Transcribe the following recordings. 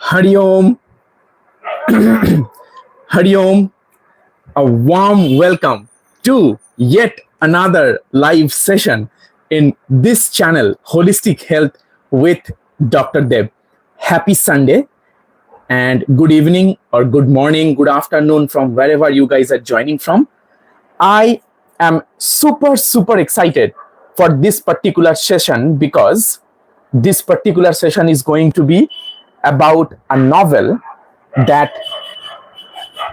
Hari Om, Hari Om, a warm welcome to yet another live session in this channel, Holistic Health with Dr-Deb. Happy Sunday and good evening or good morning, good afternoon from wherever you guys are joining from. I am super excited for this particular session because this particular session is going to be about a novel that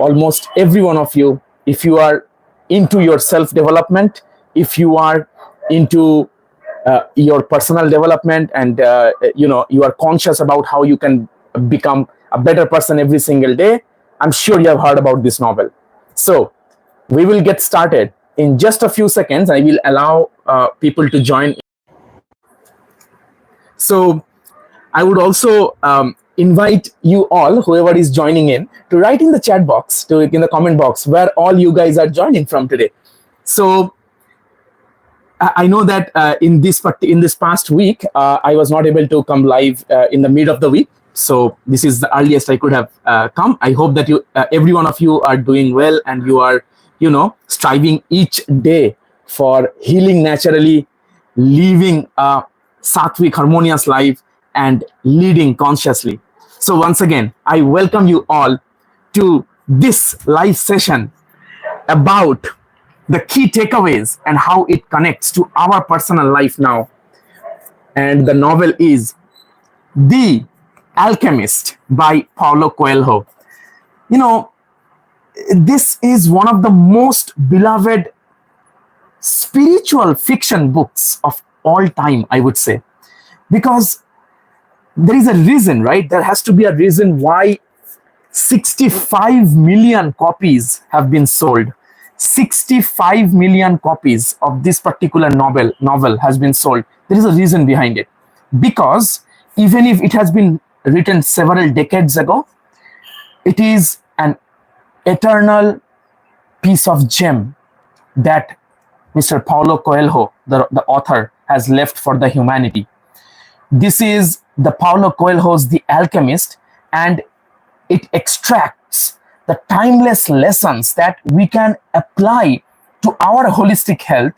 almost every one of you, if you are into your self-development, if you are into your personal development and you are conscious about how you can become a better person every single day, I'm sure you have heard about this novel. So we will get started in just a few seconds. I will allow people to join. So I would also invite you all, whoever is joining in, to write in the chat box, in the comment box, where all you guys are joining from today. So I know that in this past week, I was not able to come live in the mid of the week. So this is the earliest I could have come. I hope that every one of you are doing well and you are, striving each day for healing naturally, living a sattvic, harmonious life, and leading consciously. So once again, I welcome you all to this live session about the key takeaways and how it connects to our personal life now. And the novel is The Alchemist by Paulo Coelho. This is one of the most beloved spiritual fiction books of all time, I would say, because there is a reason, right? There has to be a reason why 65 million copies have been sold. 65 million copies of this particular novel has been sold. There is a reason behind it. Because even if it has been written several decades ago, it is an eternal piece of gem that Mr. Paulo Coelho, the author, has left for the humanity. This is the Paulo Coelho's The Alchemist, and it extracts the timeless lessons that we can apply to our holistic health,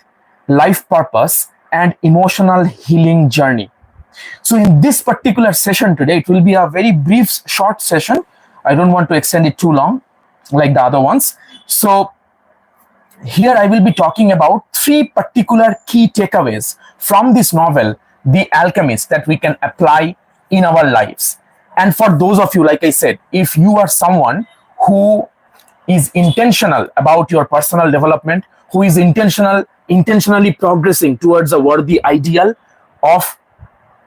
life purpose, and emotional healing journey. So in this particular session today, it will be a very brief, short session. I don't want to extend it too long like the other ones. So here I will be talking about 3 particular key takeaways from this novel, The Alchemist, that we can apply in our lives. And for those of you, like I said, if you are someone who is intentional about your personal development, who is intentionally progressing towards a worthy ideal of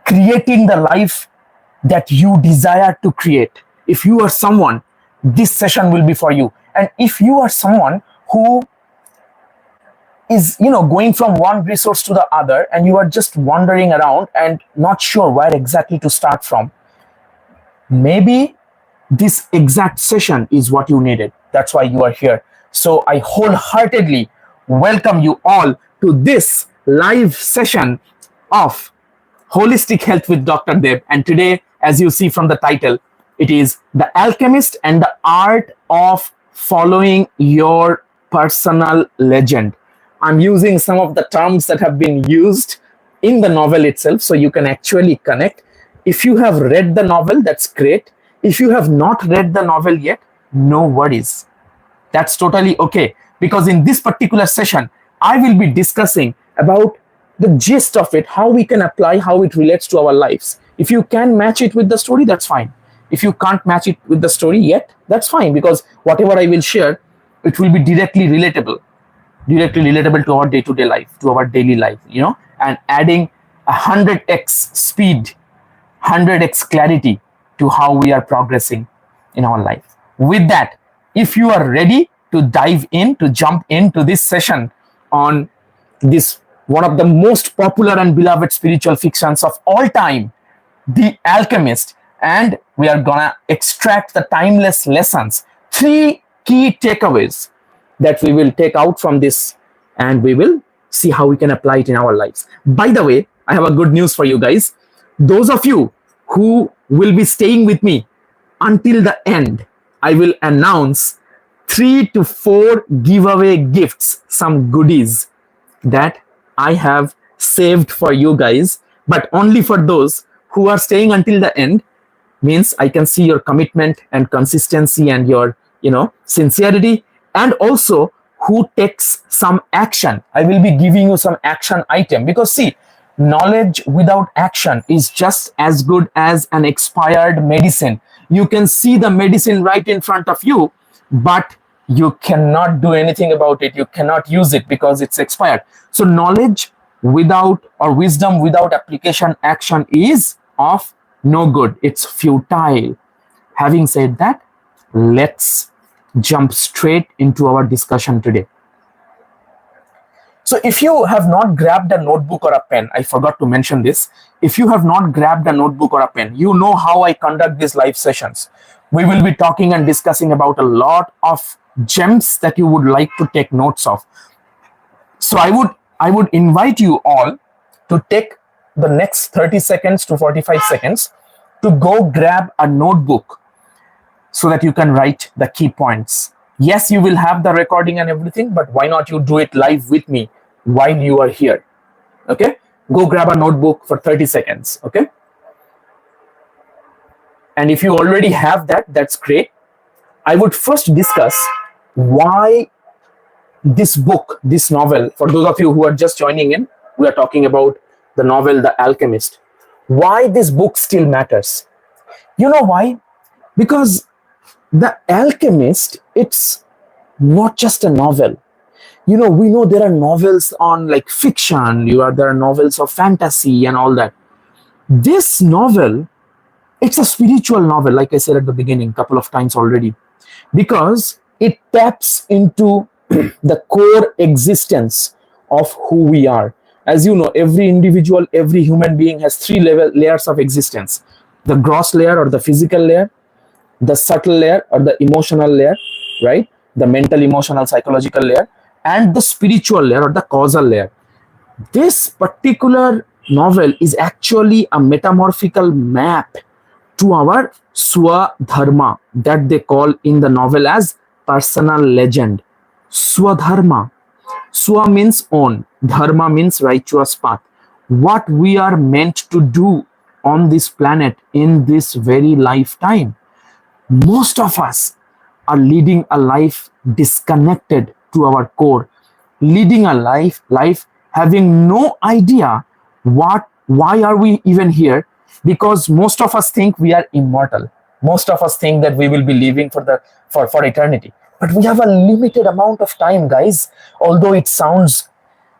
creating the life that you desire to create, if you are someone, this session will be for you. And if you are someone who is going from one resource to the other and you are just wandering around and not sure where exactly to start from, maybe this exact session is what you needed. That's why you are here. So I wholeheartedly welcome you all to this live session of Holistic Health with Dr-Deb. And today, as you see from the title, it is The Alchemist and the Art of Following Your Personal Legend. I'm using some of the terms that have been used in the novel itself so you can actually connect. If you have read the novel, that's great. If you have not read the novel yet, no worries. That's totally okay. Because in this particular session, I will be discussing about the gist of it, how we can apply, how it relates to our lives. If you can match it with the story, that's fine. If you can't match it with the story yet, that's fine, because whatever I will share, it will be directly relatable to our day-to-day life, to our daily life, and adding 100x speed, 100x clarity to how we are progressing in our life. With that, if you are ready to dive in, to jump into this session on this one of the most popular and beloved spiritual fictions of all time, The Alchemist, and we are gonna extract the timeless lessons, 3 key takeaways that we will take out from this, and we will see how we can apply it in our lives. By the way, I have a good news for you guys. Those of you who will be staying with me until the end, I will announce 3 to 4 giveaway gifts, some goodies that I have saved for you guys, but only for those who are staying until the end. Means I can see your commitment and consistency and your, sincerity, and also who takes some action. I will be giving you some action item, because see, knowledge without action is just as good as an expired medicine. You can see the medicine right in front of you, but you cannot do anything about it. You cannot use it because it's expired. So knowledge without, or wisdom without application, action is of no good. It's futile. Having said that, let's jump straight into our discussion today. So if you have not grabbed a notebook or a pen, I forgot to mention this. If you have not grabbed a notebook or a pen, you know how I conduct these live sessions. We will be talking and discussing about a lot of gems that you would like to take notes of. So I would invite you all to take the next 30 seconds to 45 seconds to go grab a notebook so that you can write the key points. Yes, you will have the recording and everything, but why not you do it live with me while you are here? Okay? Go grab a notebook for 30 seconds. Okay? And if you already have that, that's great. I would first discuss why this book, this novel, for those of you who are just joining in, we are talking about the novel, The Alchemist. Why this book still matters. You know why? Because The Alchemist, it's not just a novel. We know there are novels on like fiction, there are novels of fantasy and all that. This novel, it's a spiritual novel, like I said at the beginning, a couple of times already, because it taps into the core existence of who we are. As you know, every individual, every human being has 3 layers of existence: the gross layer or the physical layer, the subtle layer or the emotional layer, right? The mental, emotional, psychological layer, and the spiritual layer or the causal layer. This particular novel is actually a metamorphical map to our Svadharma, that they call in the novel as personal legend. Svadharma. Swa means own, dharma means righteous path. What we are meant to do on this planet in this very lifetime. Most of us are leading a life disconnected to our core, leading a life having no idea why are we even here, because most of us think we are immortal. Most of us think that we will be living for eternity. But we have a limited amount of time, guys. Although it sounds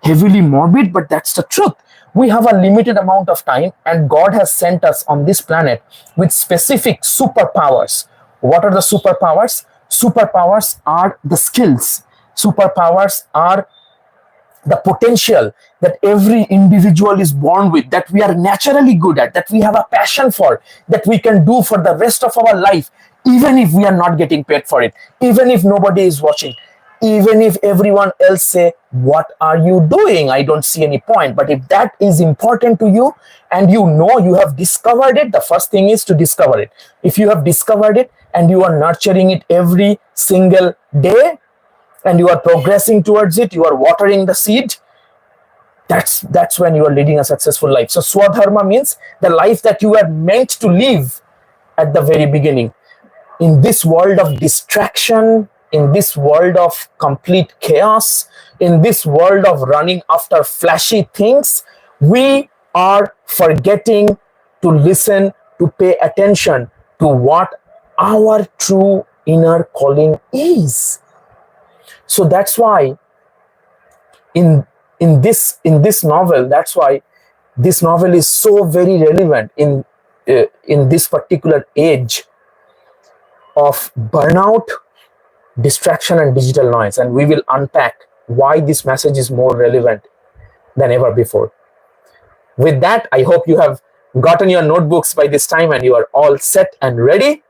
heavily morbid, but that's the truth. We have a limited amount of time, and God has sent us on this planet with specific superpowers. What are the superpowers? Superpowers are the skills. Superpowers are the potential that every individual is born with, that we are naturally good at, that we have a passion for, that we can do for the rest of our life, even if we are not getting paid for it, even if nobody is watching, even if everyone else say, what are you doing? I don't see any point. But if that is important to you and you know you have discovered it, the first thing is to discover it. If you have discovered it and you are nurturing it every single day and you are progressing towards it, you are watering the seed, that's when you are leading a successful life. So Svadharma means the life that you are meant to live at the very beginning. In this world of distraction, in this world of complete chaos, in this world of running after flashy things, we are forgetting to listen, to pay attention to what our true inner calling is. So that's why in this novel, that's why this novel is so very relevant in this particular age of burnout, distraction, and digital noise. And we will unpack why this message is more relevant than ever before. With that, I hope you have gotten your notebooks by this time and you are all set and ready.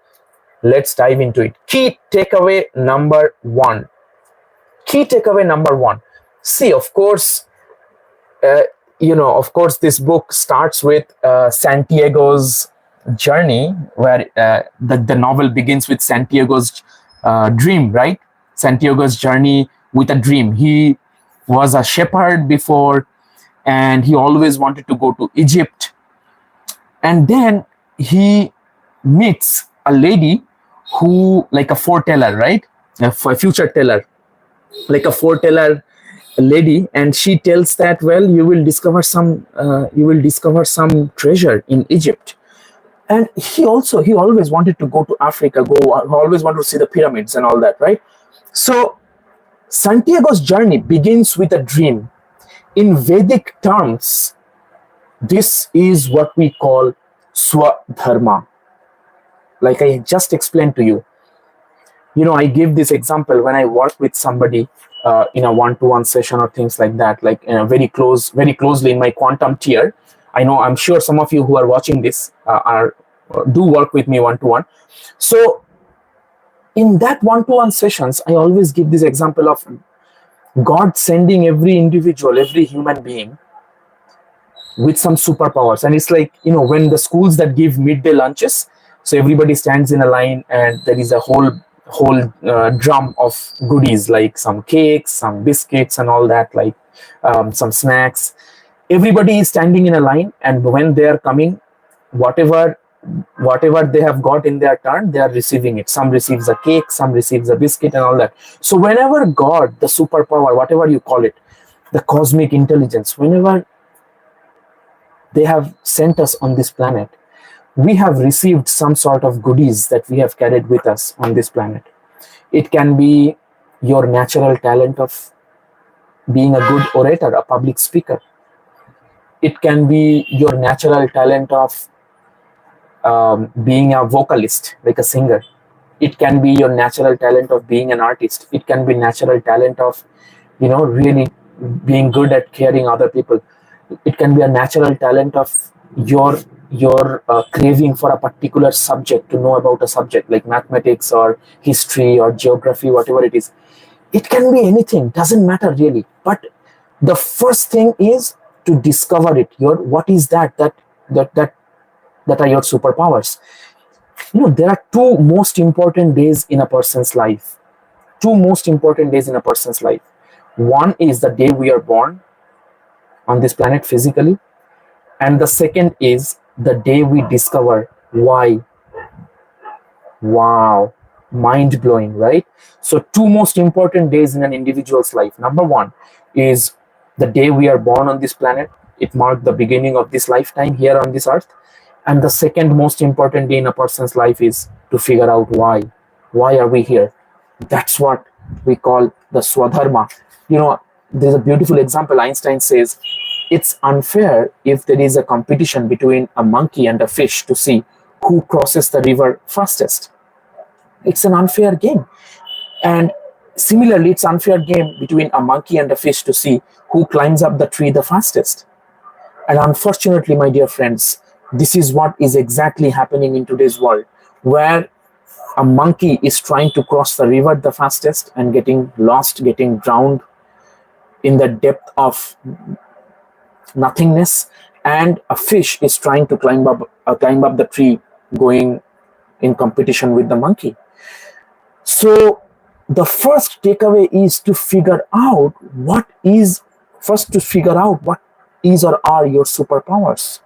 Let's dive into it. Key takeaway number one. Key takeaway number one. See, of course, this book starts with Santiago's journey where the novel begins with Santiago's dream, right? Santiago's journey with a dream. He was a shepherd before, and he always wanted to go to Egypt. And then he meets a lady who, like a foreteller, right? A future teller, like a foreteller lady, and she tells that, well, you will discover some treasure in Egypt. And he always wanted to go to Africa, always wanted to see the pyramids and all that, right? So Santiago's journey begins with a dream. In Vedic terms, this is what we call Svadharma. Like I just explained to you. I give this example when I work with somebody in a one-to-one session or things like that, like very closely in my quantum tier. I'm sure some of you who are watching this do work with me one-to-one. So in that one-to-one sessions, I always give this example of God sending every individual, every human being with some superpowers. And it's like, when the schools that give midday lunches, so everybody stands in a line and there is a whole drum of goodies, like some cakes, some biscuits and all that, like some snacks. Everybody is standing in a line, and when they are coming, whatever they have got in their turn, they are receiving it. Some receives a cake, some receives a biscuit and all that. So whenever God, the superpower, whatever you call it, the cosmic intelligence, whenever they have sent us on this planet, we have received some sort of goodies that we have carried with us on this planet. It can be your natural talent of being a good orator, a public speaker. It can be your natural talent of being a vocalist, like a singer. It can be your natural talent of being an artist. It can be natural talent of, really being good at caring other people. It can be a natural talent of your craving for a particular subject, to know about a subject like mathematics or history or geography, whatever it is. It can be anything, doesn't matter really. But the first thing is to discover it. What is that are your superpowers. There are two most important days in a person's life. One is the day we are born on this planet physically, and the second is the day we discover why. Wow, mind-blowing, right? So two most important days in an individual's life. Number one is the day we are born on this planet. It marked the beginning of this lifetime here on this earth. And the second most important day in a person's life is to figure out why. Why are we here? That's what we call the Svadharma. There's a beautiful example. Einstein says, it's unfair if there is a competition between a monkey and a fish to see who crosses the river fastest. It's an unfair game. And similarly, it's an unfair game between a monkey and a fish to see who climbs up the tree the fastest. And unfortunately, my dear friends, this is what is exactly happening in today's world, where a monkey is trying to cross the river the fastest and getting lost, getting drowned in the depth of nothingness, and a fish is trying to climb up the tree, going in competition with the monkey. So the first takeaway is to figure out what is or are your superpowers.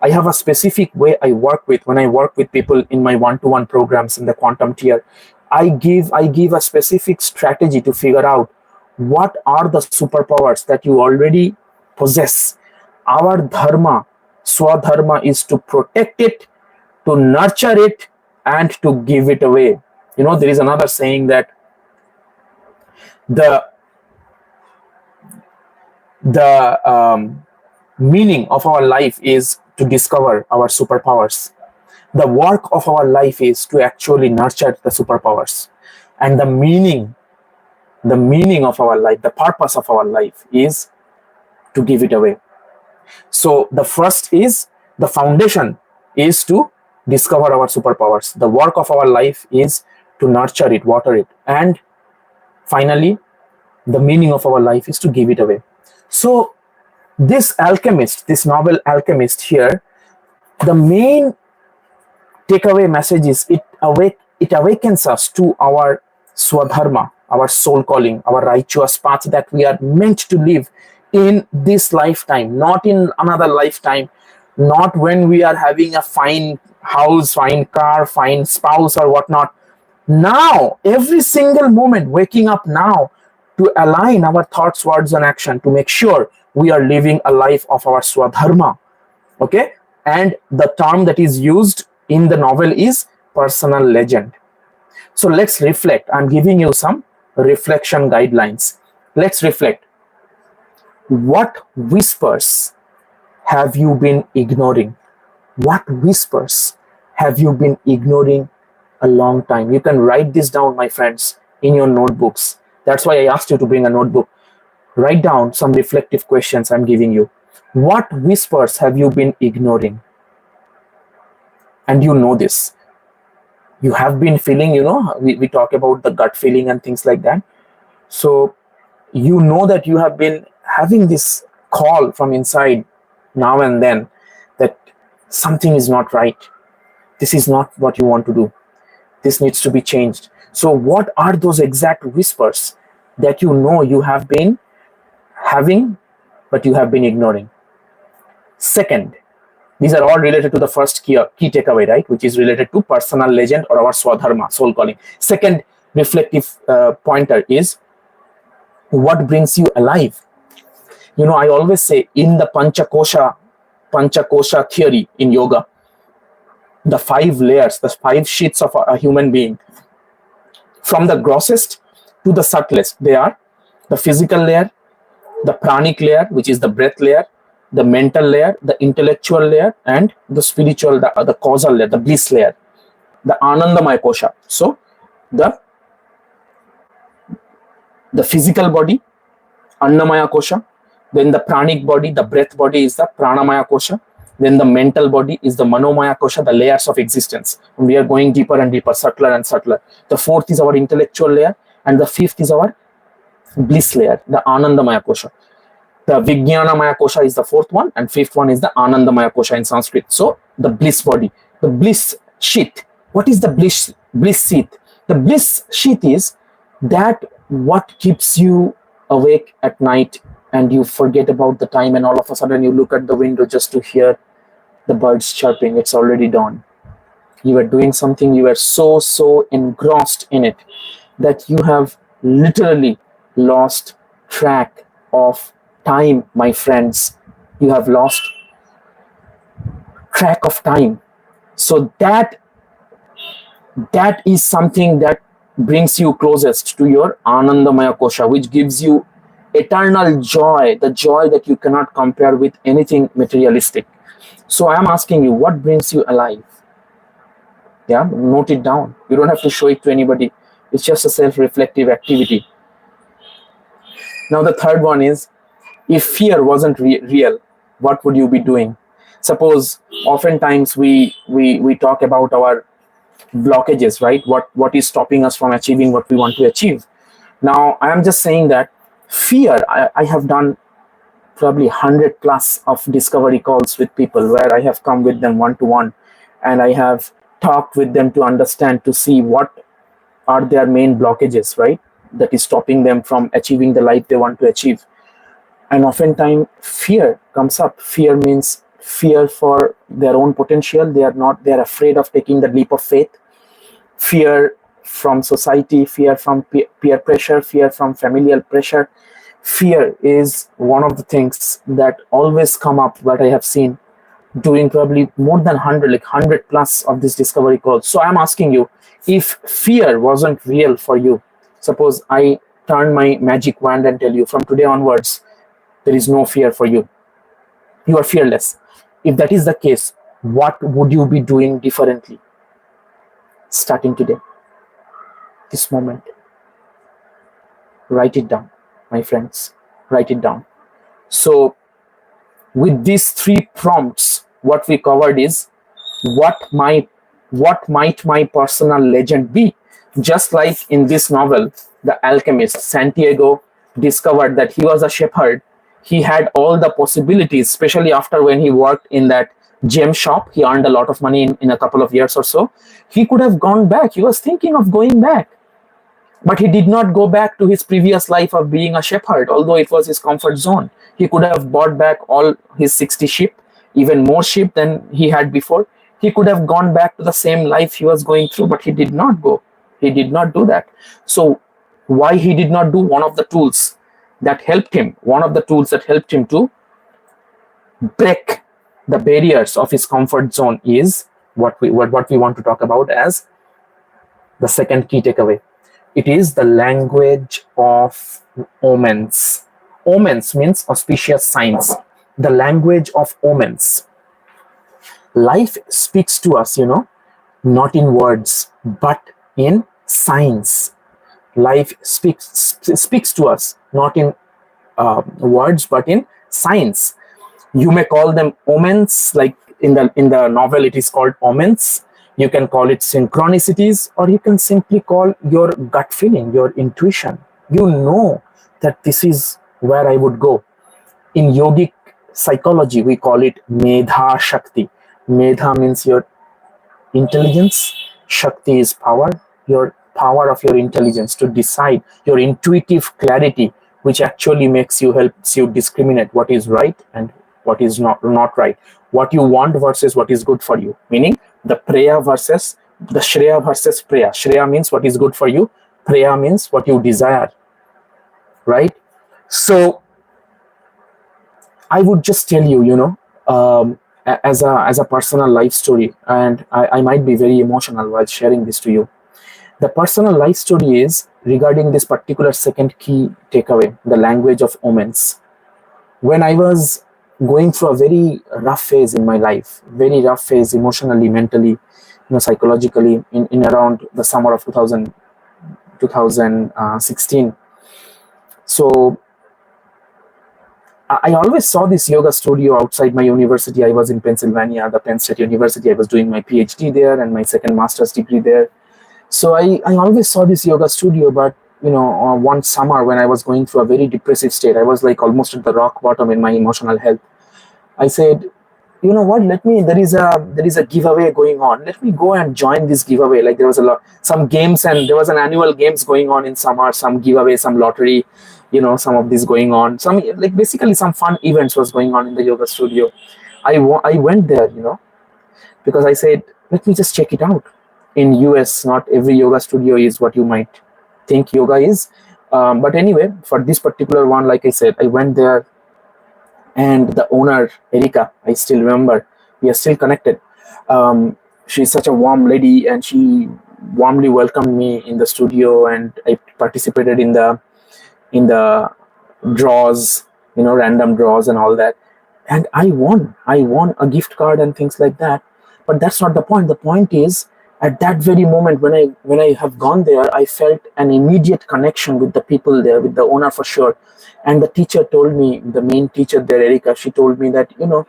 I have a specific way I work with when I work with people in my one-to-one programs in the quantum tier. I give a specific strategy to figure out what are the superpowers that you already possess. Our dharma, Swadharma, is to protect it, to nurture it, and to give it away. There is another saying that the meaning of our life is to discover our superpowers. The work of our life is to actually nurture the superpowers. And the meaning of our life, the purpose of our life is to give it away. So the first is, the foundation is to discover our superpowers. The work of our life is to nurture it, water it. And finally, the meaning of our life is to give it away. So this novel Alchemist here, the main takeaway message is it awakens us to our Svadharma, our soul calling, our righteous path that we are meant to live in this lifetime, not in another lifetime, not when we are having a fine house, fine car, fine spouse, or whatnot. Now, every single moment, waking up now to align our thoughts, words, and action to make sure we are living a life of our Svadharma. Okay? And the term that is used in the novel is personal legend. So let's reflect. I'm giving you some reflection guidelines. Let's reflect. What whispers have you been ignoring? What whispers have you been ignoring a long time? You can write this down, my friends, in your notebooks. That's why I asked you to bring a notebook. Write down some reflective questions I'm giving you. What whispers have you been ignoring? And you know this. You have been feeling, we talk about the gut feeling and things like that. So you know that you have been having this call from inside now and then that something is not right. This is not what you want to do. This needs to be changed. So what are those exact whispers that you know you have been having, but you have been ignoring? Second, these are all related to the first key takeaway, right? Which is related to personal legend or our Svadharma, soul calling. Second reflective pointer is what brings you alive. I always say in the Panchakosha theory in yoga, the 5 layers, the 5 sheets of a human being, from the grossest to the subtlest, they are the physical layer, the pranic layer, which is the breath layer, the mental layer, the intellectual layer, and the spiritual, the causal layer, the bliss layer, the Anandamaya Kosha. So the physical body, Annamaya Kosha, then the pranic body, the breath body is the Pranamaya Kosha, then the mental body is the Manomaya Kosha, the layers of existence. And we are going deeper and deeper, subtler and subtler. The 4th is our intellectual layer, and the 5th is our bliss layer, the Anandamaya Kosha. The Vijnanamaya Kosha is the 4th one, and 5th one is the Anandamaya Kosha in Sanskrit. So the bliss body, the bliss sheath. What is the bliss sheath? The bliss sheath is that what keeps you awake at night and you forget about the time, and all of a sudden you look at the window just to hear the birds chirping. It's already dawn. You were doing something, you were so engrossed in it that you have literally lost track of time, my friends. You have lost track of time. So that is something that brings you closest to your Anandamaya Kosha, which gives you eternal joy, the joy that you cannot compare with anything materialistic. So I am asking you, what brings you alive? Yeah, note it down. You don't have to show it to anybody. It's just a self-reflective activity. Now the third one is, if fear wasn't real, what would you be doing? Suppose oftentimes we talk about our blockages, right? What is stopping us from achieving what we want to achieve? Now I am just saying that fear, I have done probably 100 plus of discovery calls with people where I have come with them one-to-one, and I have talked with them to understand, to see what are their main blockages, right? That is stopping them from achieving the life they want to achieve. And oftentimes fear comes up. Fear means fear for their own potential. They are afraid of taking the leap of faith. Fear from society, fear from peer pressure, fear from familial pressure. Fear is one of the things that always come up, what I have seen doing probably more than 100, like 100 plus of this discovery calls. So I'm asking you, if fear wasn't real for you, suppose I turn my magic wand and tell you from today onwards, there is no fear for you. You are fearless. If that is the case, what would you be doing differently? Starting today, this moment. Write it down, my friends. Write it down. So with these 3 prompts, what we covered is, what might my personal legend be? Just like in this novel, The Alchemist, Santiago discovered that he was a shepherd. He had all the possibilities, especially after when he worked in that gem shop. He earned a lot of money in a couple of years or so. He could have gone back. He was thinking of going back. But he did not go back to his previous life of being a shepherd, although it was his comfort zone. He could have bought back all his 60 sheep, even more sheep than he had before. He could have gone back to the same life he was going through, but he did not go. He did not do that. So why he did not do one of the tools that helped him, to break the barriers of his comfort zone is what we want to talk about as the second key takeaway. It is the language of omens. Omens means auspicious signs. The language of omens. Life speaks to us, not in words, but in signs. Life speaks to us, not in words, but in signs. You may call them omens, like in the novel it is called Omens. You can call it synchronicities, or you can simply call your gut feeling, your intuition. You know that this is where I would go. In Yogic Psychology, we call it Medha Shakti. Medha means your intelligence. Shakti is power, your power of your intelligence to decide, your intuitive clarity, which actually helps you discriminate what is right and what is not right, what you want versus what is good for you, meaning the Shreya versus Preya. Shreya means what is good for you, Preya means what you desire, right? So I would just tell you, as a personal life story, and I might be very emotional while sharing this to you. The personal life story is regarding this particular second key takeaway, the language of omens. When I was going through a very rough phase in my life, very rough phase emotionally, mentally, psychologically, in around the summer of 2016. So I always saw this yoga studio outside my university. I was in Pennsylvania, the Penn State University. I was doing my PhD there and my second master's degree there. So I always saw this yoga studio, but one summer when I was going through a very depressive state, I was like almost at the rock bottom in my emotional health. I said, you know what, there is a giveaway going on. Let me go and join this giveaway. Like there was some games, and there was an annual games going on in summer, some giveaway, some lottery, some of this going on. Some, like basically some fun events was going on in the yoga studio. I went there, because I said, let me just check it out. In US, not every yoga studio is what you might think yoga is. But anyway, for this particular one, like I said, I went there, and the owner, Erika, I still remember, we are still connected. She's such a warm lady, and she warmly welcomed me in the studio, and I participated in the draws, random draws and all that. And I won a gift card and things like that. But that's not the point. The point is, at that very moment when I have gone there, I felt an immediate connection with the people there, with the owner for sure. And the teacher told me, the main teacher there, Erika, she told me that, you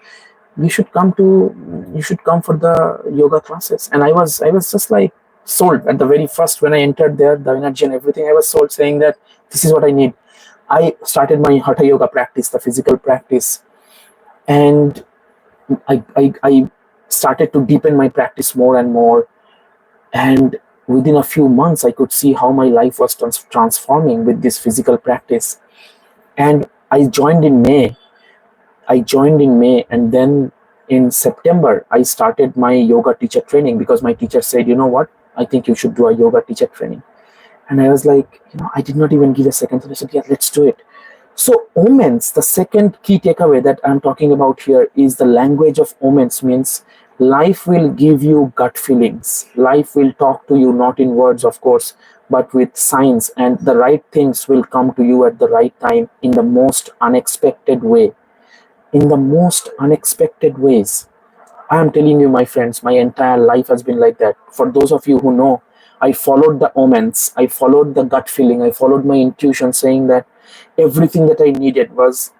should come for the yoga classes. And I was just like sold at the very first. When I entered there, the energy and everything, I was sold, saying that this is what I need. I started my hatha yoga practice, the physical practice, and I started to deepen my practice more and more. And within a few months, I could see how my life was transforming with this physical practice. And I joined in May. And then in September, I started my yoga teacher training, because my teacher said, you know what, I think you should do a yoga teacher training. And I was like, I did not even give a second thought. I said, yeah, let's do it. So omens, the second key takeaway that I'm talking about here is the language of omens. Means life will give you gut feelings. Life will talk to you, not in words, of course, but with signs, and the right things will come to you at the right time in the most unexpected way. In the most unexpected ways. I am telling you, my friends, my entire life has been like that. For those of you who know, I followed the omens, I followed the gut feeling, I followed my intuition, saying that everything that I needed was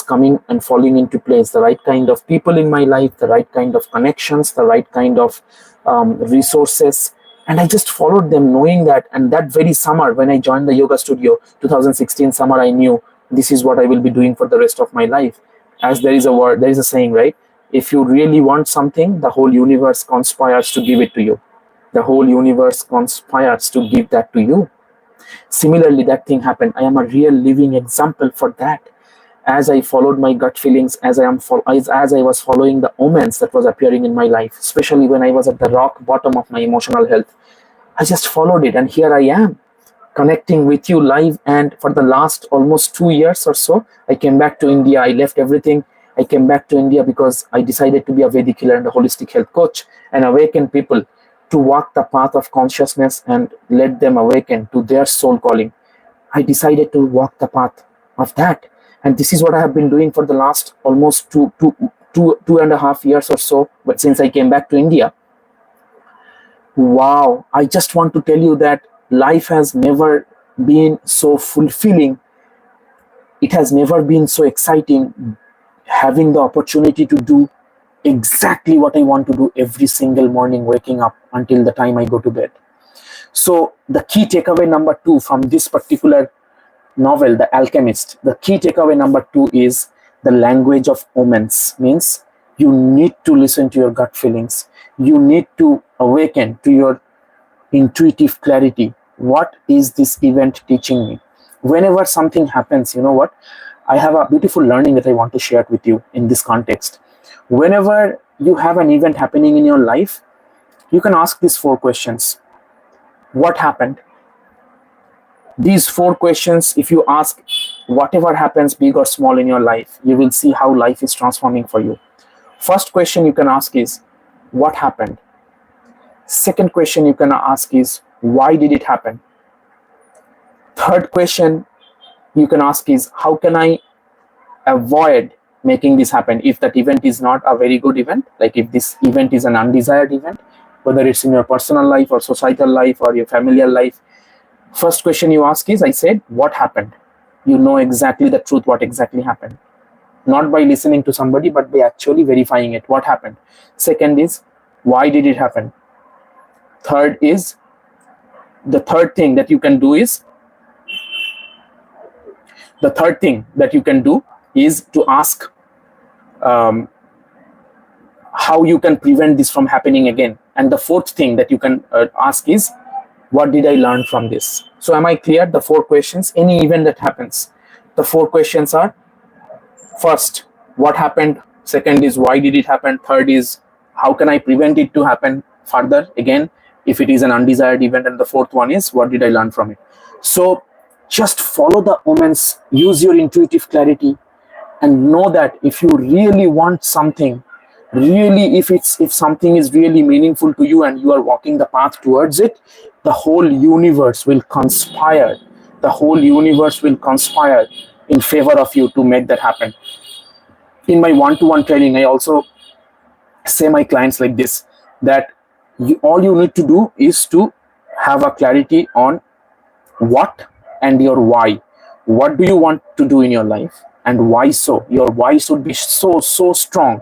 coming and falling into place. The right kind of people in my life, the right kind of connections, the right kind of resources. And I just followed them, knowing that. And that very summer, when I joined the yoga studio, 2016 summer, I knew this is what I will be doing for the rest of my life. As there is a saying, right? If you really want something, the whole universe conspires to give it to you. The whole universe conspires to give that to you. Similarly, that thing happened. I am a real living example for that. As I followed my gut feelings, as I was following the omens that was appearing in my life, especially when I was at the rock bottom of my emotional health, I just followed it, and here I am, connecting with you live. And for the last almost 2 years or so, I came back to India. I left everything. I came back to India because I decided to be a Vedic healer and a holistic health coach and awaken people to walk the path of consciousness and let them awaken to their soul calling. I decided to walk the path of that. And this is what I have been doing for the last almost two and a half years or so, but since I came back to India. Wow, I just want to tell you that life has never been so fulfilling. It has never been so exciting, having the opportunity to do exactly what I want to do every single morning, waking up until the time I go to bed. So the key takeaway number 2 from this particular novel, The Alchemist, the key takeaway number 2 is the language of omens. Means you need to listen to your gut feelings. You need to awaken to your intuitive clarity. What is this event teaching me? Whenever something happens, you know what? I have a beautiful learning that I want to share with you in this context. Whenever you have an event happening in your life, you can ask these 4 questions. What happened? These 4 questions, if you ask, whatever happens, big or small in your life, you will see how life is transforming for you. First question you can ask is, what happened? Second question you can ask is, why did it happen? Third question you can ask is, how can I avoid making this happen if that event is not a very good event? Like if this event is an undesired event, whether it's in your personal life or societal life or your familial life. First question you ask is, I said, what happened? You know exactly the truth, what exactly happened. Not by listening to somebody, but by actually verifying it. What happened? Second is, why did it happen? Third is, the third thing that you can do is to ask how you can prevent this from happening again. And the fourth thing that you can ask is, what did I learn from this? So am I clear? The 4 questions, any event that happens, the 4 questions are, first, what happened? Second is, why did it happen? Third is, how can I prevent it to happen further again if it is an undesired event? And the fourth one is, what did I learn from it? So just follow the omens, use your intuitive clarity, and know that if you really want something, really, if something is really meaningful to you and you are walking the path towards it, the whole universe will conspire. The whole universe will conspire in favor of you to make that happen. In my one-to-one training, I also say my clients like this, that all you need to do is to have a clarity on what and your why. What do you want to do in your life and why so? Your why should be so strong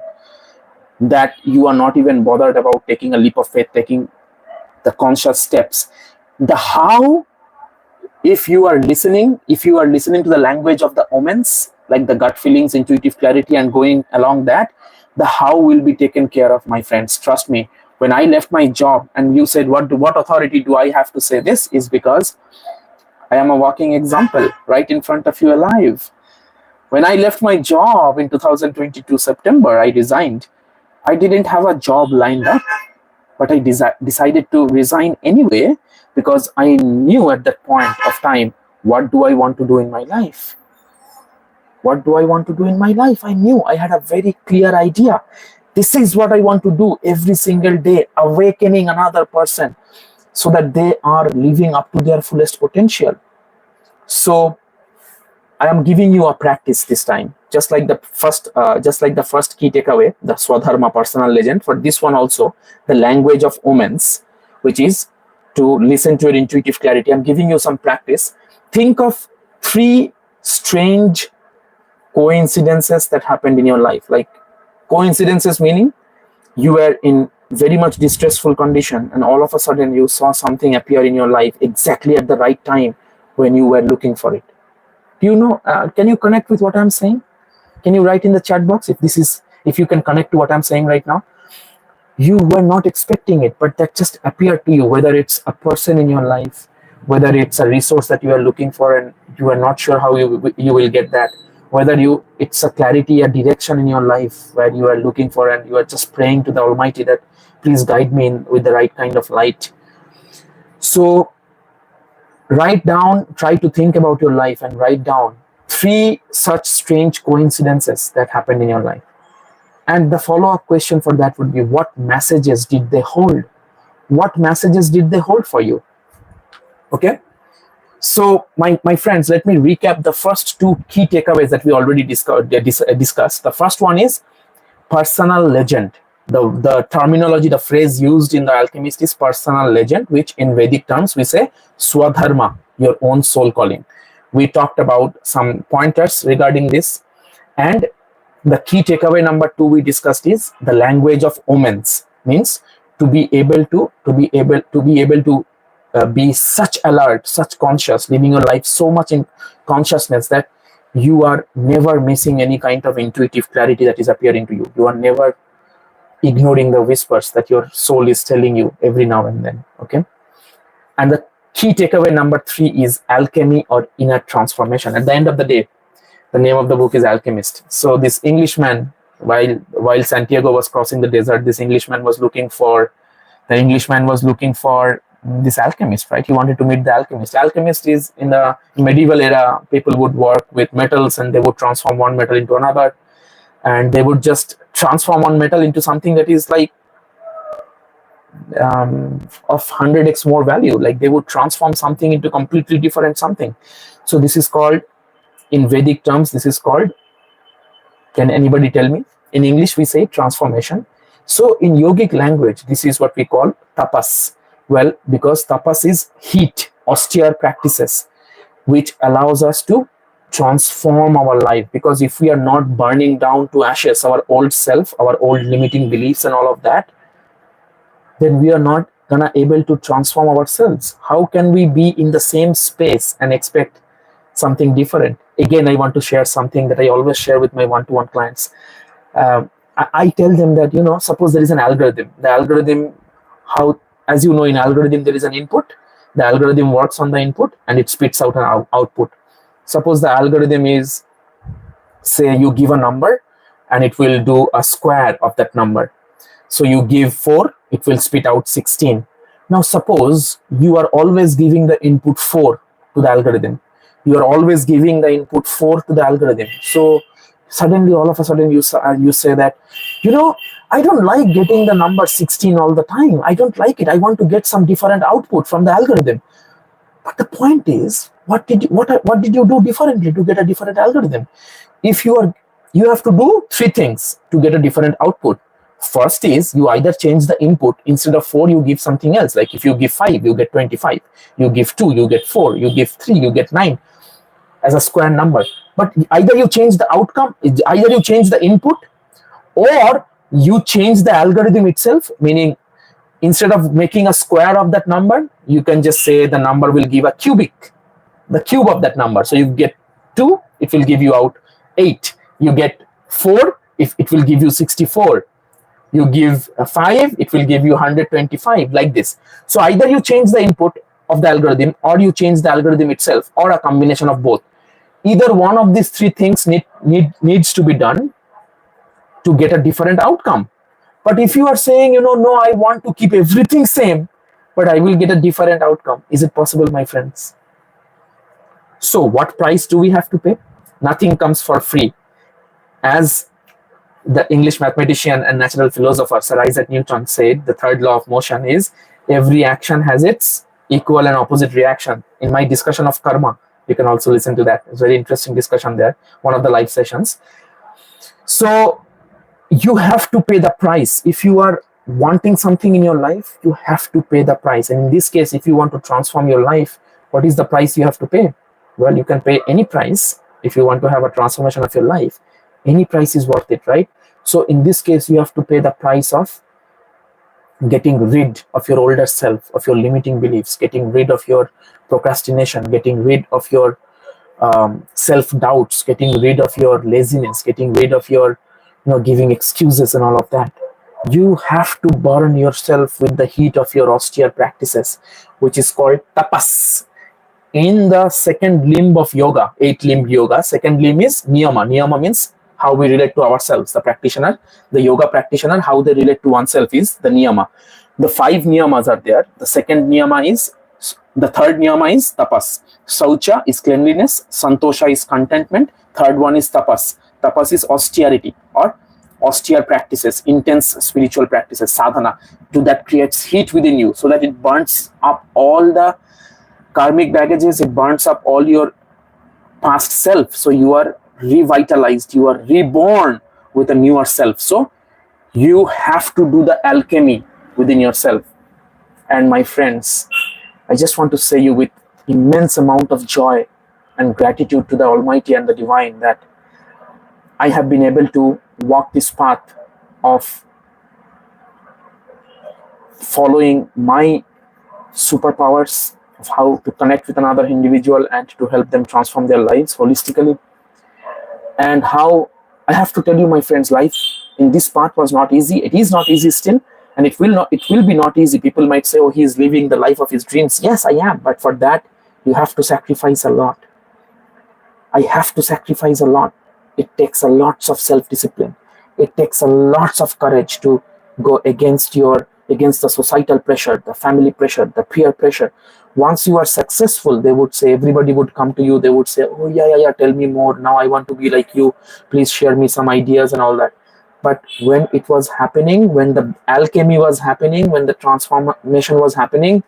that you are not even bothered about taking a leap of faith, taking the conscious steps. The how, if you are listening to the language of the omens, like the gut feelings, intuitive clarity, and going along that, the how will be taken care of, my friends. Trust me. When I left my job and you said, what authority do I have to say this, is because I am a walking example right in front of you alive. When I left my job in 2022 September, I resigned. I didn't have a job lined up, but I decided to resign anyway, because I knew at that point of time, what do I want to do in my life? What do I want to do in my life? I knew, I had a very clear idea. This is what I want to do every single day, awakening another person so that they are living up to their fullest potential. So I am giving you a practice this time, just like the first key takeaway, the Svadharma personal legend. For this one also, the language of omens, which is to listen to your intuitive clarity. I'm giving you some practice. Think of 3 strange coincidences that happened in your life. Like coincidences meaning you were in very much distressful condition and all of a sudden you saw something appear in your life exactly at the right time when you were looking for it. Do you know, can you connect with what I'm saying? Can you write in the chat box if this is If you can connect to what I'm saying right now, you were not expecting it, but that just appeared to you, whether it's a person in your life, whether it's a resource that you are looking for and you are not sure how you will get that, whether it's a clarity, a direction in your life where you are looking for and you are just praying to the Almighty that please guide me with the right kind of light. So write down, try to think about your life and write down 3 such strange coincidences that happened in your life. And the follow-up question for that would be, what messages did they hold? What messages did they hold for you? Okay. So my friends, let me recap the first 2 key takeaways that we already discussed. The first one is personal legend. The terminology, the phrase used in the Alchemist is personal legend, which in Vedic terms we say Svadharma, your own soul calling. We talked about some pointers regarding this, and the key takeaway number 2 we discussed is the language of omens, means to be able to be such alert, such conscious, living your life so much in consciousness that you are never missing any kind of intuitive clarity that is appearing to you. You are never ignoring the whispers that your soul is telling you every now and then. Okay. And the key takeaway number 3 is alchemy or inner transformation. At the end of the day, the name of the book is Alchemist. So this Englishman, while Santiago was crossing the desert, this Englishman was looking for this alchemist, right? He wanted to meet the alchemist. Alchemist is in the medieval era, people would work with metals and they would transform one metal into another, and they would just transform one metal into something that is like of 100x more value. Like they would transform something into completely different something. So this is called, in Vedic terms, this is called, can anybody tell me? In English, we say transformation. So in yogic language, this is what we call tapas. Well, because tapas is heat, austere practices, which allows us to transform our life. Because if we are not burning down to ashes our old self, our old limiting beliefs and all of that, then we are not gonna able to transform ourselves. How can we be in the same space and expect something different? Again, I want to share something that I always share with my one-to-one clients. I tell them that, suppose there is an algorithm. The algorithm, as you know, in algorithm, there is an input. The algorithm works on the input and it spits out an output. Suppose the algorithm is, say you give a number and it will do a square of that number. So you give 4, it will spit out 16. Now suppose you are always giving the input 4 to the algorithm. You are always giving the input 4 to the algorithm. So suddenly, all of a sudden, you say that, I don't like getting the number 16 all the time. I don't like it. I want to get some different output from the algorithm. But the point is, what did you do differently to get a different algorithm? If you have to do 3 things to get a different output. First is, you either change the input. Instead of 4, you give something else. Like if you give 5, you get 25. You give 2, you get 4. You give 3, you get 9 as a square number. But either you change the outcome, either you change the input, or you change the algorithm itself, meaning instead of making a square of that number, you can just say the number will give a cubic, the cube of that number. So you get 2, it will give you out 8. You get 4, if it will give you 64. You give 5, it will give you 125, like this. So either you change the input of the algorithm, or you change the algorithm itself, or a combination of both. Either one of these 3 things needs to be done to get a different outcome. But if you are saying, no, I want to keep everything same, but I will get a different outcome, is it possible, my friends? So what price do we have to pay? Nothing comes for free. As the English mathematician and natural philosopher Sir Isaac Newton said, the third law of motion is every action has its equal and opposite reaction. In my discussion of karma, you can also listen to that. It's a very interesting discussion there, one of the live sessions. So you have to pay the price. If you are wanting something in your life, you have to pay the price. And in this case, if you want to transform your life, what is the price you have to pay? Well, you can pay any price. If you want to have a transformation of your life, any price is worth it, right? So in this case, you have to pay the price of getting rid of your older self, of your limiting beliefs, getting rid of your procrastination, getting rid of your self-doubts, getting rid of your laziness, getting rid of your giving excuses and all of that. You have to burn yourself with the heat of your austere practices, which is called tapas. In the second limb of yoga, 8-limb yoga, second limb is niyama. Niyama means how we relate to ourselves. The practitioner, the yoga practitioner, how they relate to oneself is the niyama. The 5 niyamas are there. The third niyama is tapas. Saucha is cleanliness. Santosha is contentment. Third one is tapas. Tapas is austerity or austere practices, intense spiritual practices, sadhana. That creates heat within you so that it burns up all the karmic baggages, it burns up all your past self. So you are revitalized, you are reborn with a newer self. So you have to do the alchemy within yourself. And my friends, I just want to say you with immense amount of joy and gratitude to the Almighty and the Divine that I have been able to walk this path of following my superpowers of how to connect with another individual and to help them transform their lives holistically. And how I have to tell you, my friends, life in this path was not easy. It is not easy still, and it will be not easy. People might say, oh, he is living the life of his dreams. Yes, I am, but for that you have to sacrifice a lot. I have to sacrifice a lot. It takes a lots of self-discipline. It takes a lots of courage to go against the societal pressure, the family pressure, the peer pressure. Once you are successful, they would say, everybody would come to you, they would say, oh yeah, tell me more, now I want to be like you, please share me some ideas and all that. But when it was happening, when the alchemy was happening, when the transformation was happening,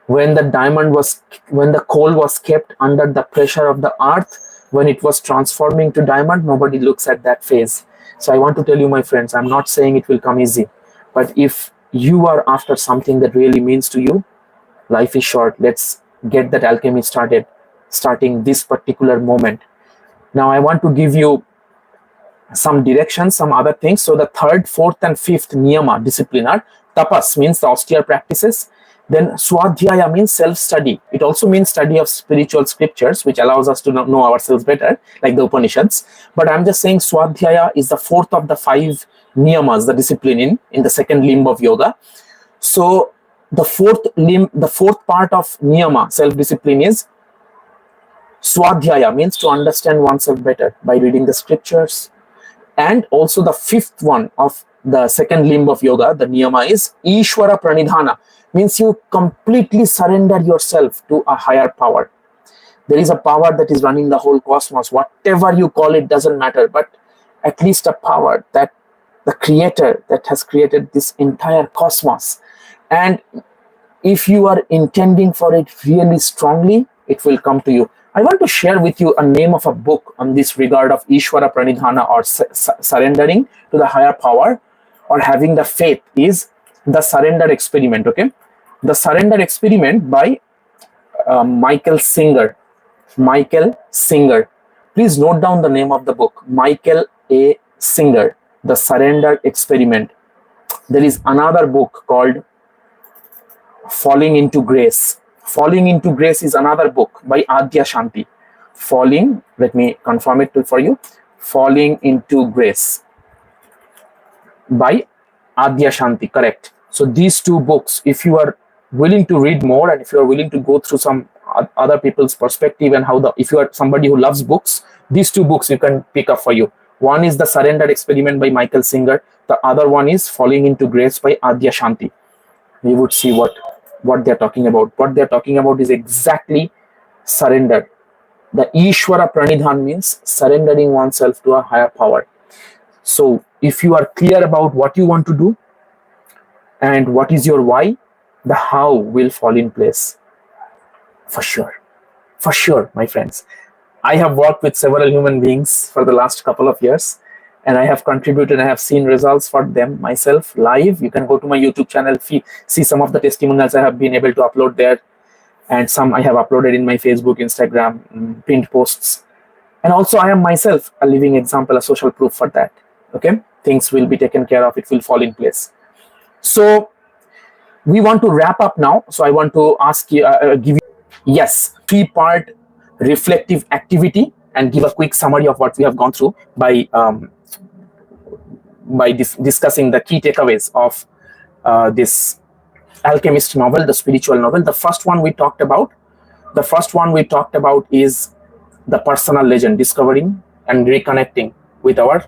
when the coal was kept under the pressure of the earth, when it was transforming to diamond, nobody looks at that phase. So I want to tell you, my friends, I'm not saying it will come easy, but if you are after something that really means to you, life is short. Let's get that alchemy started, starting this particular moment. Now I want to give you some directions, some other things. So the third, fourth, and fifth niyama discipline are tapas, means the austere practices. Then swadhyaya means self-study. It also means study of spiritual scriptures, which allows us to know ourselves better, like the Upanishads. But I'm just saying swadhyaya is the fourth of the 5 niyamas, the discipline in the second limb of yoga. So the fourth part of niyama, self-discipline, is swadhyaya, means to understand oneself better by reading the scriptures. And also the fifth one of the second limb of yoga, the niyama, is Ishvara Pranidhana, means you completely surrender yourself to a higher power. There is a power that is running the whole cosmos. Whatever you call it doesn't matter, but at least a power, that the creator that has created this entire cosmos. And if you are intending for it really strongly, it will come to you. I want to share with you a name of a book on this regard of Ishvara Pranidhana, or surrendering to the higher power or having the faith, is The Surrender Experiment. Okay, The Surrender Experiment by Michael Singer. Please note down the name of the book, Michael A. Singer, The Surrender Experiment. There is another book called Falling into Grace. Falling into Grace is another book by Adya Shanti. Let me confirm it for you. Falling into Grace by Adya Shanti, correct. So these 2 books, if you are willing to read more and if you are willing to go through some other people's perspective and if you are somebody who loves books, these 2 books you can pick up for you. One is The Surrender Experiment by Michael Singer. The other one is Falling into Grace by Adya Shanti. You would see what they're talking about. What they're talking about is exactly surrender. The Ishvara Pranidhan means surrendering oneself to a higher power. So if you are clear about what you want to do and what is your why, the how will fall in place. For sure, my friends. I have worked with several human beings for the last couple of years, and I have contributed, I have seen results for them myself live. You can go to my YouTube channel, see some of the testimonials I have been able to upload there, and some I have uploaded in my Facebook, Instagram, pinned posts. And also I am myself a living example, a social proof for that. Okay, things will be taken care of, it will fall in place. So we want to wrap up now. So I want to ask you, give you, 3-part reflective activity and give a quick summary of what we have gone through by by discussing the key takeaways of this Alchemist novel, the spiritual novel. The first one we talked about is the personal legend, discovering and reconnecting with our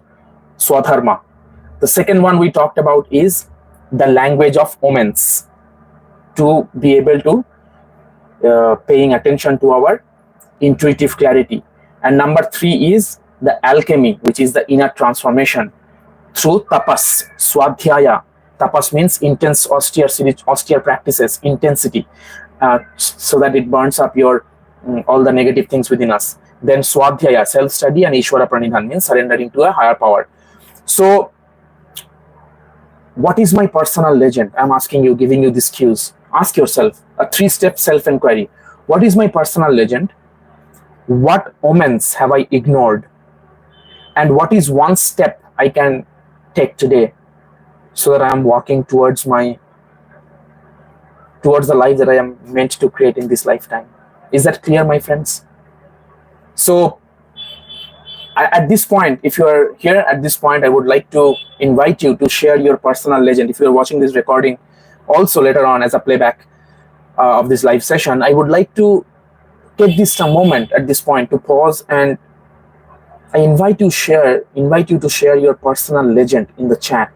Svadharma. The second one we talked about is the language of omens, to be able to paying attention to our intuitive clarity. And number 3 is the alchemy, which is the inner transformation through tapas, swadhyaya. Tapas means intense, austere practices, intensity, so that it burns up your all the negative things within us. Then swadhyaya, self-study, and ishvara pranidhan means surrendering to a higher power. So, what is my personal legend? I'm asking you, giving you these cues. Ask yourself a 3-step self-inquiry. What is my personal legend? What omens have I ignored? And what is one step I can take today so that I am walking towards the life that I am meant to create in this lifetime? Is that clear, my friends? So at this point, if you are here at this point, I would like to invite you to share your personal legend. If you are watching this recording also later on as a playback of this live session, I would like to take this a moment at this point to pause, and I invite you to share your personal legend in the chat.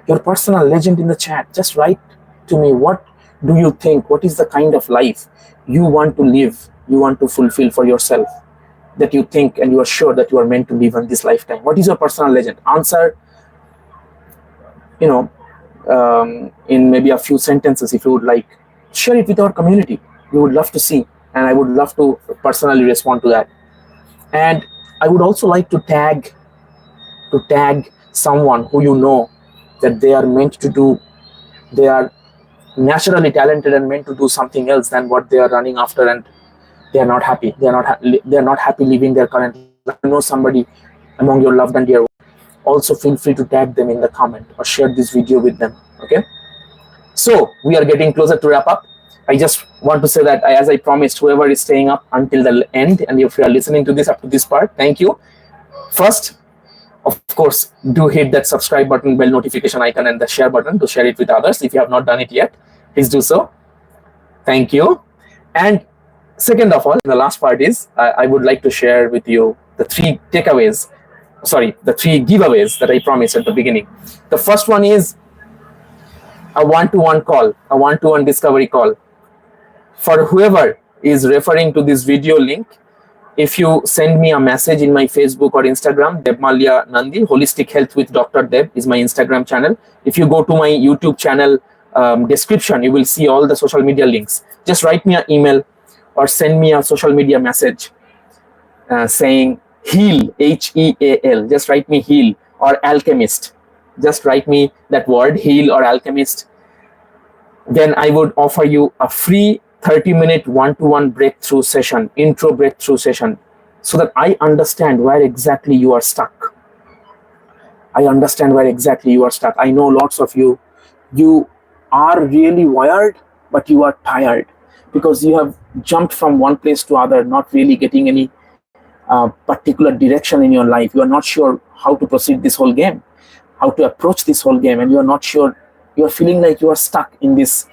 Your personal legend in the chat. Just write to me, what do you think? What is the kind of life you want to live, you want to fulfill for yourself, that you think and you are sure that you are meant to live in this lifetime? What is your personal legend? Answer, in maybe a few sentences if you would like. Share it with our community. We would love to see, and I would love to personally respond to that. And I would also like to tag someone who you know that they are meant to do, they are naturally talented and meant to do something else than what they are running after, and they are not happy. They are not happy living their current life. You know somebody among your loved and dear ones. Also feel free to tag them in the comment or share this video with them. Okay. So we are getting closer to wrap up. I just want to say that, as I promised, whoever is staying up until the end, and if you are listening to this up to this part, thank you. First, of course, do hit that subscribe button, bell notification icon, and the share button to share it with others. If you have not done it yet, please do so. Thank you. And second of all, the last part is I would like to share with you the 3 takeaways, the 3 giveaways that I promised at the beginning. The first one is a one-to-one call, a one-to-one discovery call. For whoever is referring to this video link, if you send me a message in my Facebook or Instagram, Deb Malya Nandi, Holistic Health with Dr-Deb is my Instagram channel. If you go to my YouTube channel description, you will see all the social media links. Just write me an email or send me a social media message saying heal, H-E-A-L. Just write me heal or alchemist. Just write me that word, heal or alchemist. Then I would offer you a free 30-minute one-to-one breakthrough session, intro breakthrough session, so that I understand where exactly you are stuck. I understand where exactly you are stuck. I know lots of you are really wired, but you are tired because you have jumped from one place to other, not really getting any particular direction in your life. You are not sure how to proceed this whole game, how to approach this whole game, and you are not sure. You are feeling like you are stuck in this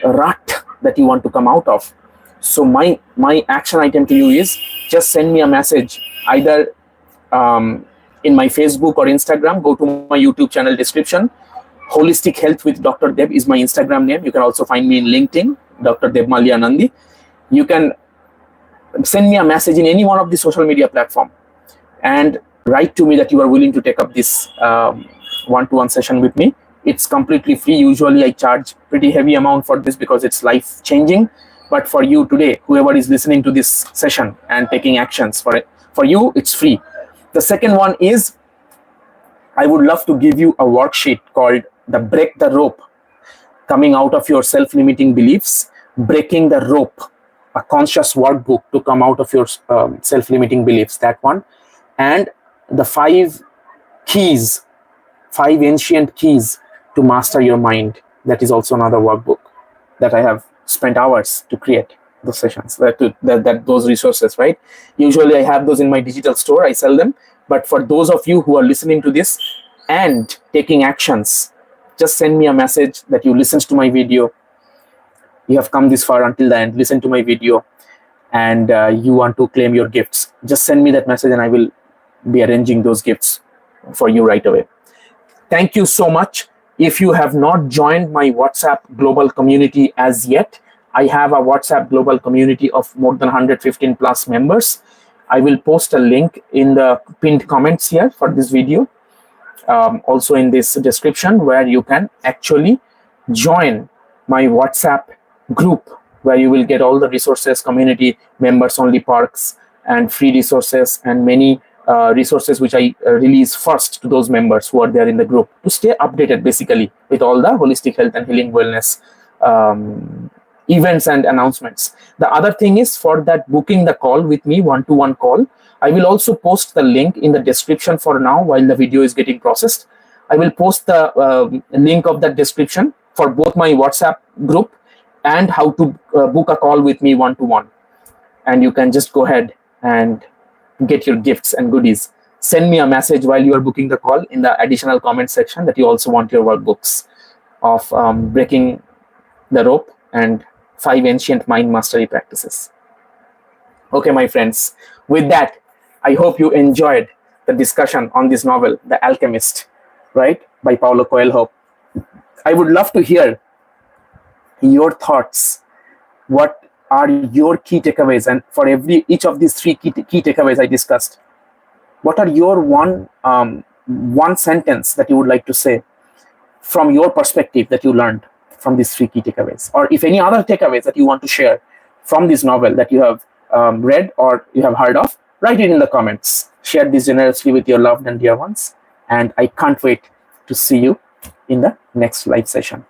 rut that you want to come out of. So my action item to you is just send me a message either in my Facebook or Instagram. Go to my YouTube channel description. Holistic Health with Dr. Deb is my Instagram name. You can also find me in LinkedIn, Dr. Deb Malya Nandi. You can send me a message in any one of the social media platform and write to me that you are willing to take up this one-to-one session with me. It's completely free. Usually I charge pretty heavy amount for this because it's life changing. But for you today, whoever is listening to this session and taking actions for it, for you, it's free. The second one is I would love to give you a worksheet called the Break the Rope, coming out of your self-limiting beliefs, breaking the rope, a conscious workbook to come out of your self-limiting beliefs, that one. And the 5 keys, 5 ancient keys to master your mind. That is also another workbook that I have spent hours to create those sessions, those resources, right? Usually I have those in my digital store. I sell them. But for those of you who are listening to this and taking actions, just send me a message that you listened to my video, you have come this far until the end, listen to my video, and you want to claim your gifts. Just send me that message and I will be arranging those gifts for you right away. Thank you so much. If you have not joined my WhatsApp global community as yet, I have a WhatsApp global community of more than 115 plus members. I will post a link in the pinned comments here for this video, also in this description, where you can actually join my WhatsApp group, where you will get all the resources, community members only perks and free resources, and many resources which I release first to those members who are there in the group, to stay updated basically with all the holistic health and healing wellness events and announcements. The other thing is, for that booking the call with me, one-to-one call, I will also post the link in the description for now while the video is getting processed. I will post the link of that description for both my WhatsApp group and how to book a call with me one-to-one. And you can just go ahead and get your gifts and goodies. Send me a message while you are booking the call in the additional comment section that you also want your workbooks of breaking the rope and 5 ancient mind mastery practices. Okay, my friends, with that, I hope you enjoyed the discussion on this novel, The Alchemist, right, by Paulo Coelho. I would love to hear your thoughts. What are your key takeaways? And for each of these 3 key takeaways I discussed, what are your one sentence that you would like to say from your perspective that you learned from these 3 key takeaways? Or if any other takeaways that you want to share from this novel that you have read or you have heard of, write it in the comments. Share this generously with your loved and dear ones. And I can't wait to see you in the next live session.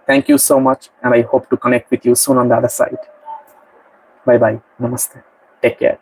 Thank you so much, and I hope to connect with you soon on the other side. Bye-bye. Namaste. Take care.